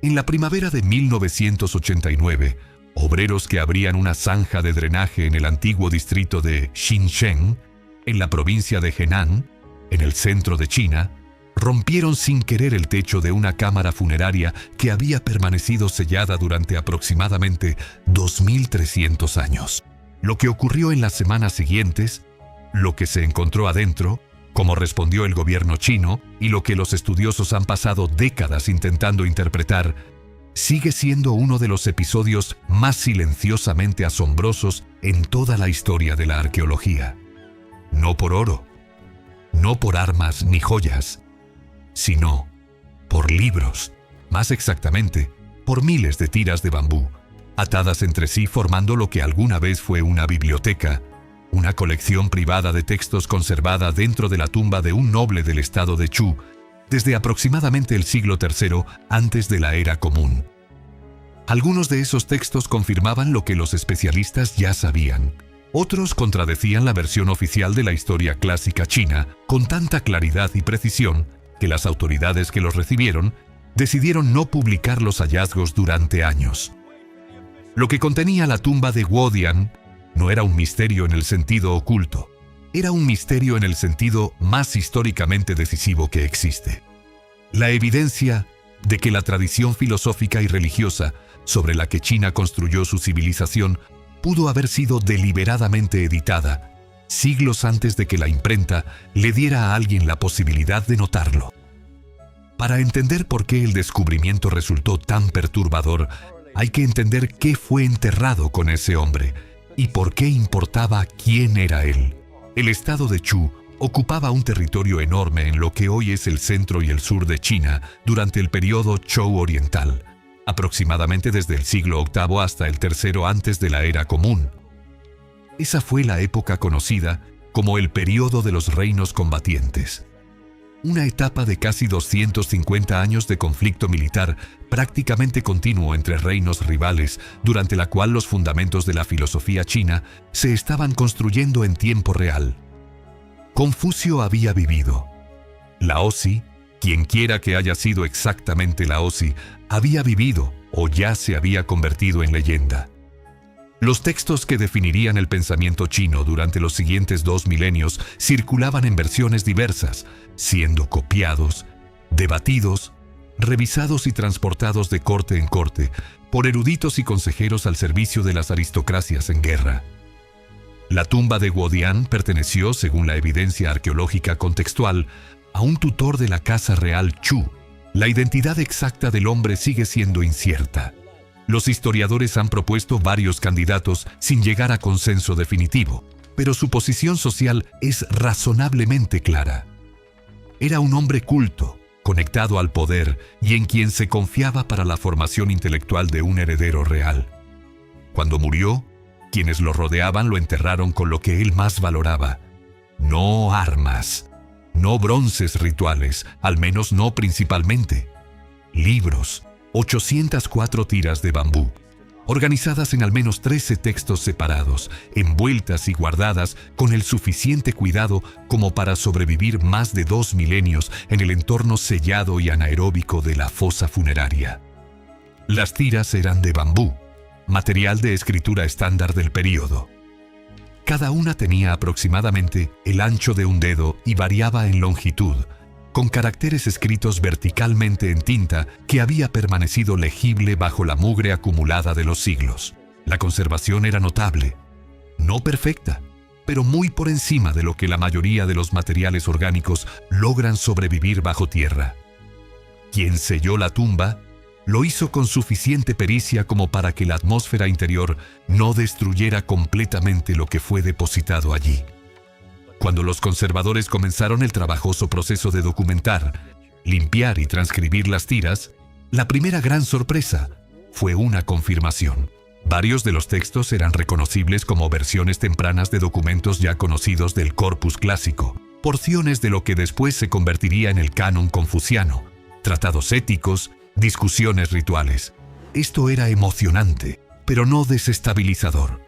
En la primavera de 1989, obreros que abrían una zanja de drenaje en el antiguo distrito de Xinsheng, en la provincia de Henan, en el centro de China, rompieron sin querer el techo de una cámara funeraria que había permanecido sellada durante aproximadamente 2.300 años. Lo que ocurrió en las semanas siguientes, lo que se encontró adentro, cómo respondió el gobierno chino y lo que los estudiosos han pasado décadas intentando interpretar, sigue siendo uno de los episodios más silenciosamente asombrosos en toda la historia de la arqueología. No por oro, no por armas ni joyas, sino por libros, más exactamente, por miles de tiras de bambú, atadas entre sí formando lo que alguna vez fue una biblioteca, una colección privada de textos conservada dentro de la tumba de un noble del estado de Chu, desde aproximadamente el siglo III antes de la Era Común. Algunos de esos textos confirmaban lo que los especialistas ya sabían. Otros contradecían la versión oficial de la historia clásica china con tanta claridad y precisión que las autoridades que los recibieron decidieron no publicar los hallazgos durante años. Lo que contenía la tumba de Guodian no era un misterio en el sentido oculto, era un misterio en el sentido más históricamente decisivo que existe. La evidencia de que la tradición filosófica y religiosa sobre la que China construyó su civilización pudo haber sido deliberadamente editada, siglos antes de que la imprenta le diera a alguien la posibilidad de notarlo. Para entender por qué el descubrimiento resultó tan perturbador, hay que entender qué fue enterrado con ese hombre y por qué importaba quién era él. El estado de Chu ocupaba un territorio enorme en lo que hoy es el centro y el sur de China durante el periodo Zhou oriental, aproximadamente desde el siglo VIII hasta el III antes de la Era Común. Esa fue la época conocida como el período de los reinos combatientes. Una etapa de casi 250 años de conflicto militar prácticamente continuo entre reinos rivales, durante la cual los fundamentos de la filosofía china se estaban construyendo en tiempo real. Confucio había vivido. Laozi, quienquiera que haya sido exactamente Laozi, había vivido o ya se había convertido en leyenda. Los textos que definirían el pensamiento chino durante los siguientes 2 milenios circulaban en versiones diversas, siendo copiados, debatidos, revisados y transportados de corte en corte por eruditos y consejeros al servicio de las aristocracias en guerra. La tumba de Guodian perteneció, según la evidencia arqueológica contextual, a un tutor de la casa real Chu. La identidad exacta del hombre sigue siendo incierta. Los historiadores han propuesto varios candidatos sin llegar a consenso definitivo, pero su posición social es razonablemente clara. Era un hombre culto, conectado al poder y en quien se confiaba para la formación intelectual de un heredero real. Cuando murió, quienes lo rodeaban lo enterraron con lo que él más valoraba: no armas, no bronces rituales, al menos no principalmente, libros, 804 tiras de bambú, organizadas en al menos 13 textos separados, envueltas y guardadas con el suficiente cuidado como para sobrevivir más de 2 milenios en el entorno sellado y anaeróbico de la fosa funeraria. Las tiras eran de bambú, material de escritura estándar del período. Cada una tenía aproximadamente el ancho de un dedo y variaba en longitud, con caracteres escritos verticalmente en tinta que había permanecido legible bajo la mugre acumulada de los siglos. La conservación era notable, no perfecta, pero muy por encima de lo que la mayoría de los materiales orgánicos logran sobrevivir bajo tierra. Quien selló la tumba lo hizo con suficiente pericia como para que la atmósfera interior no destruyera completamente lo que fue depositado allí. Cuando los conservadores comenzaron el trabajoso proceso de documentar, limpiar y transcribir las tiras, la primera gran sorpresa fue una confirmación. Varios de los textos eran reconocibles como versiones tempranas de documentos ya conocidos del corpus clásico, porciones de lo que después se convertiría en el canon confuciano, tratados éticos, discusiones rituales. Esto era emocionante, pero no desestabilizador.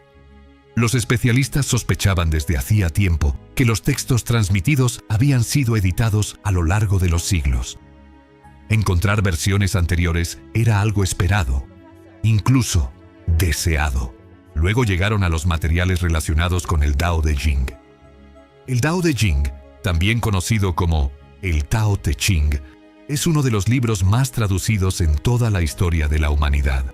Los especialistas sospechaban desde hacía tiempo que los textos transmitidos habían sido editados a lo largo de los siglos. Encontrar versiones anteriores era algo esperado, incluso deseado. Luego llegaron a los materiales relacionados con el Tao Te Ching. El Tao Te Ching, también conocido como el Tao Te Ching, es uno de los libros más traducidos en toda la historia de la humanidad.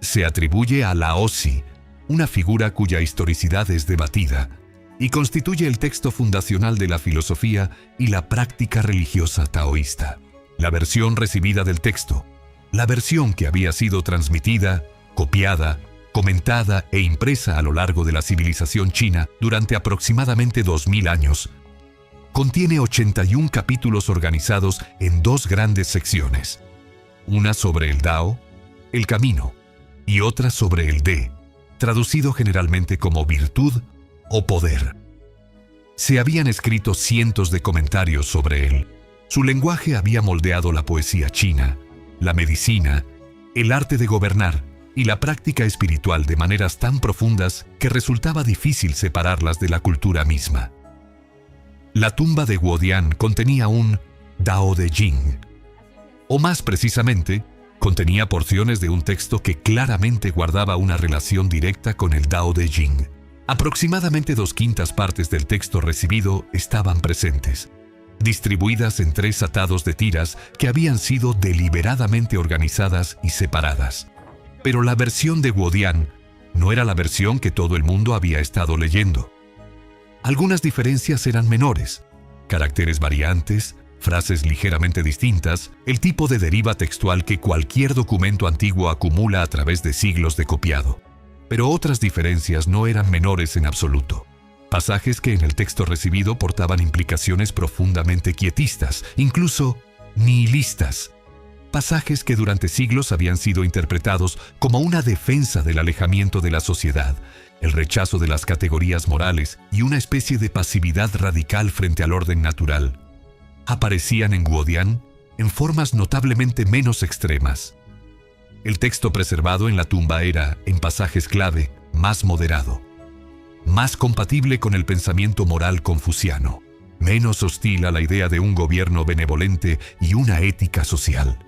Se atribuye a Lao Tzu, una figura cuya historicidad es debatida, y constituye el texto fundacional de la filosofía y la práctica religiosa taoísta. La versión recibida del texto, la versión que había sido transmitida, copiada, comentada e impresa a lo largo de la civilización china durante aproximadamente 2000 años, contiene 81 capítulos organizados en dos grandes secciones, una sobre el Tao, el camino, y otra sobre el De, traducido generalmente como virtud o poder. Se habían escrito cientos de comentarios sobre él. Su lenguaje había moldeado la poesía china, la medicina, el arte de gobernar y la práctica espiritual de maneras tan profundas que resultaba difícil separarlas de la cultura misma. La tumba de Guodian contenía un Tao Te Ching, o más precisamente, contenía porciones de un texto que claramente guardaba una relación directa con el Tao Te Ching. Aproximadamente 2/5 partes del texto recibido estaban presentes, distribuidas en 3 atados de tiras que habían sido deliberadamente organizadas y separadas. Pero la versión de Guodian no era la versión que todo el mundo había estado leyendo. Algunas diferencias eran menores, caracteres variantes, frases ligeramente distintas, el tipo de deriva textual que cualquier documento antiguo acumula a través de siglos de copiado. Pero otras diferencias no eran menores en absoluto. Pasajes que en el texto recibido portaban implicaciones profundamente quietistas, incluso nihilistas. Pasajes que durante siglos habían sido interpretados como una defensa del alejamiento de la sociedad, el rechazo de las categorías morales y una especie de pasividad radical frente al orden natural. Aparecían en Guodian en formas notablemente menos extremas. El texto preservado en la tumba era, en pasajes clave, más moderado, más compatible con el pensamiento moral confuciano, menos hostil a la idea de un gobierno benevolente y una ética social.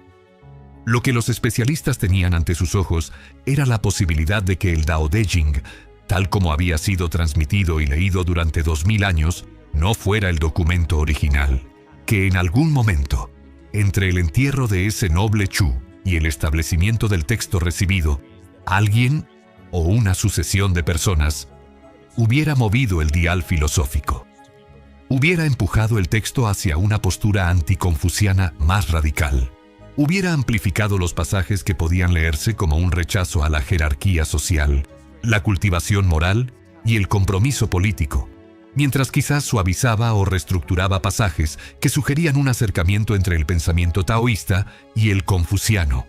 Lo que los especialistas tenían ante sus ojos era la posibilidad de que el Tao Te Ching, tal como había sido transmitido y leído durante 2000 años, no fuera el documento original, que en algún momento, entre el entierro de ese noble Chu y el establecimiento del texto recibido, alguien o una sucesión de personas hubiera movido el dial filosófico. Hubiera empujado el texto hacia una postura anticonfuciana más radical. Hubiera amplificado los pasajes que podían leerse como un rechazo a la jerarquía social, la cultivación moral y el compromiso político, mientras quizás suavizaba o reestructuraba pasajes que sugerían un acercamiento entre el pensamiento taoísta y el confuciano.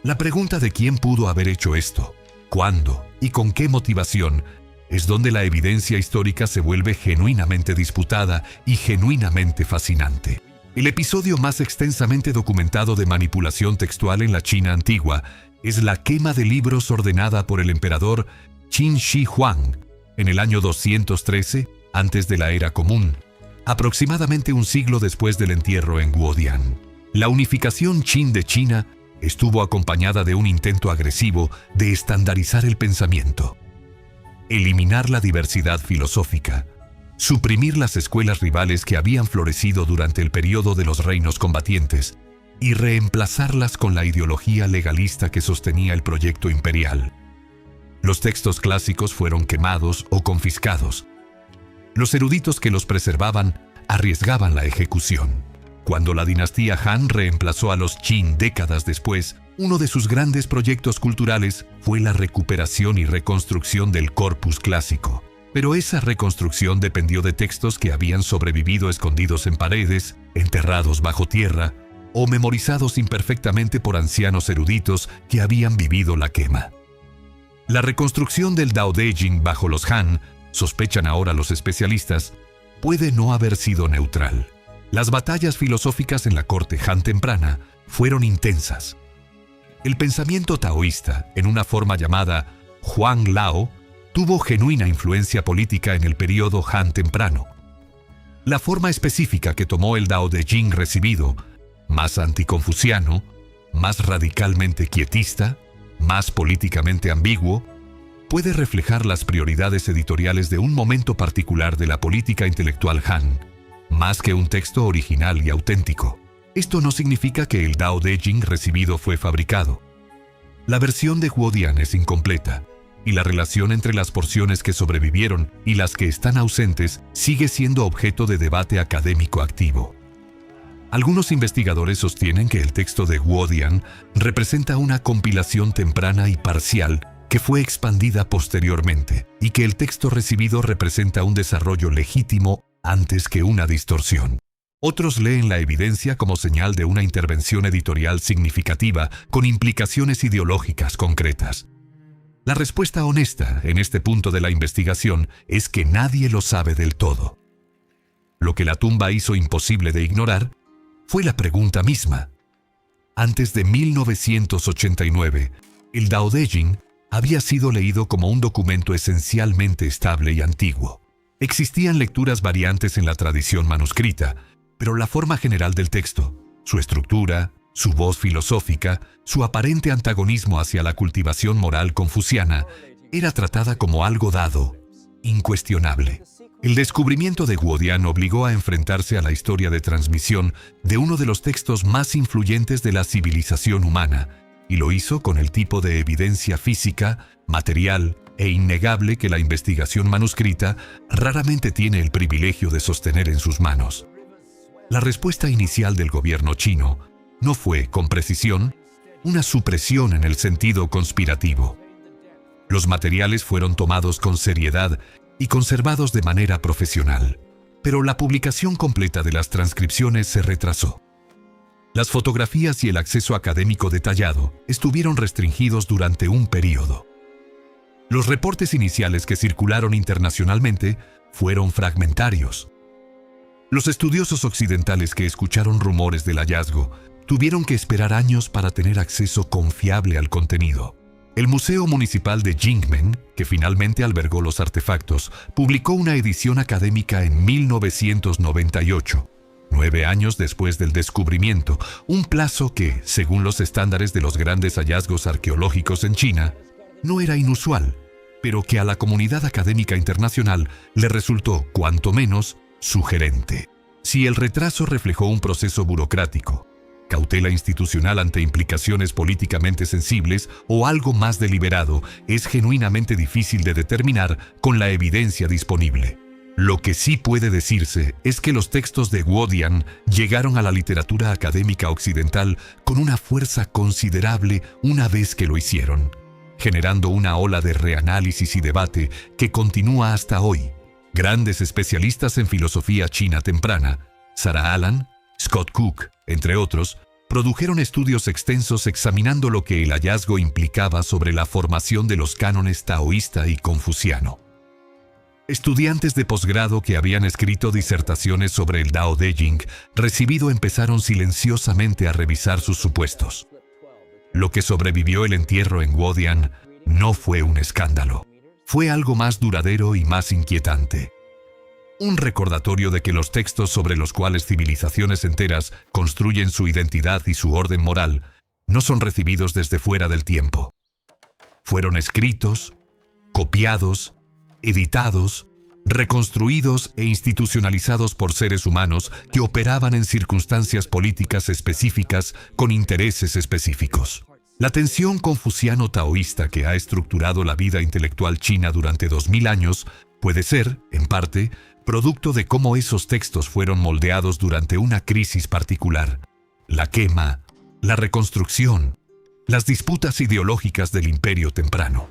La pregunta de quién pudo haber hecho esto, cuándo y con qué motivación es donde la evidencia histórica se vuelve genuinamente disputada y genuinamente fascinante. El episodio más extensamente documentado de manipulación textual en la China antigua es la quema de libros ordenada por el emperador Qin Shi Huang en el año 213 antes de la Era Común, aproximadamente un siglo después del entierro en Guodian. La unificación Qin de China estuvo acompañada de un intento agresivo de estandarizar el pensamiento, eliminar la diversidad filosófica, suprimir las escuelas rivales que habían florecido durante el periodo de los reinos combatientes y reemplazarlas con la ideología legalista que sostenía el proyecto imperial. Los textos clásicos fueron quemados o confiscados. Los eruditos que los preservaban arriesgaban la ejecución. Cuando la dinastía Han reemplazó a los Qin décadas después, uno de sus grandes proyectos culturales fue la recuperación y reconstrucción del corpus clásico. Pero esa reconstrucción dependió de textos que habían sobrevivido escondidos en paredes, enterrados bajo tierra o memorizados imperfectamente por ancianos eruditos que habían vivido la quema. La reconstrucción del Tao Te Ching bajo los Han, sospechan ahora los especialistas, puede no haber sido neutral. Las batallas filosóficas en la corte Han temprana fueron intensas. El pensamiento taoísta, en una forma llamada Huang Lao, tuvo genuina influencia política en el periodo Han temprano. La forma específica que tomó el Tao Te Ching recibido más anticonfuciano, más radicalmente quietista, más políticamente ambiguo, puede reflejar las prioridades editoriales de un momento particular de la política intelectual Han, más que un texto original y auténtico. Esto no significa que el Dao De Jing recibido fue fabricado. La versión de Guodian es incompleta, y la relación entre las porciones que sobrevivieron y las que están ausentes sigue siendo objeto de debate académico activo. Algunos investigadores sostienen que el texto de Guodian representa una compilación temprana y parcial que fue expandida posteriormente, y que el texto recibido representa un desarrollo legítimo antes que una distorsión. Otros leen la evidencia como señal de una intervención editorial significativa con implicaciones ideológicas concretas. La respuesta honesta en este punto de la investigación es que nadie lo sabe del todo. Lo que la tumba hizo imposible de ignorar fue la pregunta misma. Antes de 1989, el Dao De Jing había sido leído como un documento esencialmente estable y antiguo. Existían lecturas variantes en la tradición manuscrita, pero la forma general del texto, su estructura, su voz filosófica, su aparente antagonismo hacia la cultivación moral confuciana, era tratada como algo dado, incuestionable. El descubrimiento de Guodian obligó a enfrentarse a la historia de transmisión de uno de los textos más influyentes de la civilización humana, y lo hizo con el tipo de evidencia física, material e innegable que la investigación manuscrita raramente tiene el privilegio de sostener en sus manos. La respuesta inicial del gobierno chino no fue, con precisión, una supresión en el sentido conspirativo. Los materiales fueron tomados con seriedad y conservados de manera profesional, pero la publicación completa de las transcripciones se retrasó. Las fotografías y el acceso académico detallado estuvieron restringidos durante un período. Los reportes iniciales que circularon internacionalmente fueron fragmentarios. Los estudiosos occidentales que escucharon rumores del hallazgo tuvieron que esperar años para tener acceso confiable al contenido. El Museo Municipal de Jingmen, que finalmente albergó los artefactos, publicó una edición académica en 1998. 9 años después del descubrimiento, un plazo que, según los estándares de los grandes hallazgos arqueológicos en China, no era inusual, pero que a la comunidad académica internacional le resultó, cuanto menos, sugerente. Si el retraso reflejó un proceso burocrático, cautela institucional ante implicaciones políticamente sensibles o algo más deliberado, es genuinamente difícil de determinar con la evidencia disponible. Lo que sí puede decirse es que los textos de Guodian llegaron a la literatura académica occidental con una fuerza considerable una vez que lo hicieron, generando una ola de reanálisis y debate que continúa hasta hoy. Grandes especialistas en filosofía china temprana, Sarah Allan, Scott Cook, entre otros, produjeron estudios extensos examinando lo que el hallazgo implicaba sobre la formación de los cánones taoísta y confuciano. Estudiantes de posgrado que habían escrito disertaciones sobre el Dao De Jing recibido empezaron silenciosamente a revisar sus supuestos. Lo que sobrevivió el entierro en Guodian no fue un escándalo. Fue algo más duradero y más inquietante. Un recordatorio de que los textos sobre los cuales civilizaciones enteras construyen su identidad y su orden moral no son recibidos desde fuera del tiempo. Fueron escritos, copiados, editados, reconstruidos e institucionalizados por seres humanos que operaban en circunstancias políticas específicas con intereses específicos. La tensión confuciano-taoísta que ha estructurado la vida intelectual china durante 2000 años puede ser, en parte, producto de cómo esos textos fueron moldeados durante una crisis particular: la quema, la reconstrucción, las disputas ideológicas del imperio temprano.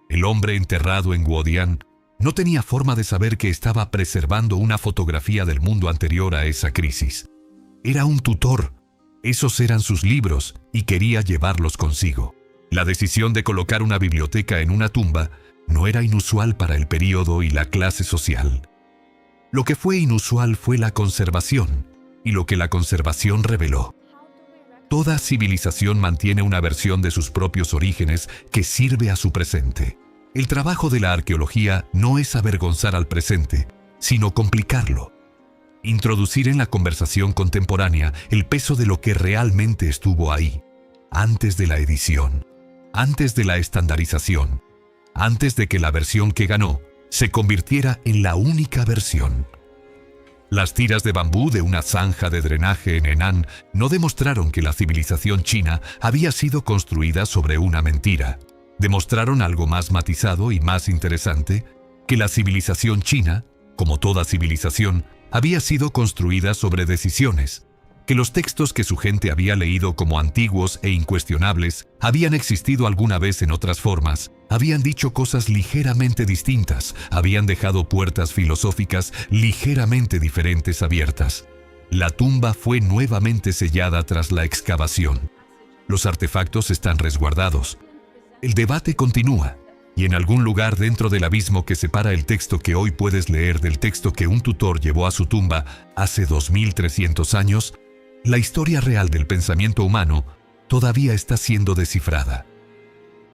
El hombre enterrado en Guodian no tenía forma de saber que estaba preservando una fotografía del mundo anterior a esa crisis. Era un tutor. Esos eran sus libros y quería llevarlos consigo. La decisión de colocar una biblioteca en una tumba no era inusual para el período y la clase social. Lo que fue inusual fue la conservación, y lo que la conservación reveló. Toda civilización mantiene una versión de sus propios orígenes que sirve a su presente. El trabajo de la arqueología no es avergonzar al presente, sino complicarlo. introducir en la conversación contemporánea el peso de lo que realmente estuvo ahí, antes de la edición, antes de la estandarización, antes de que la versión que ganó se convirtiera en la única versión. Las tiras de bambú de una zanja de drenaje en Henan no demostraron que la civilización china había sido construida sobre una mentira. Demostraron algo más matizado y más interesante, que la civilización china, como toda civilización, había sido construida sobre decisiones, que los textos que su gente había leído como antiguos e incuestionables habían existido alguna vez en otras formas, habían dicho cosas ligeramente distintas, habían dejado puertas filosóficas ligeramente diferentes abiertas. La tumba fue nuevamente sellada tras la excavación. Los artefactos están resguardados. El debate continúa. Y en algún lugar dentro del abismo que separa el texto que hoy puedes leer del texto que un tutor llevó a su tumba hace 2300 años, la historia real del pensamiento humano todavía está siendo descifrada.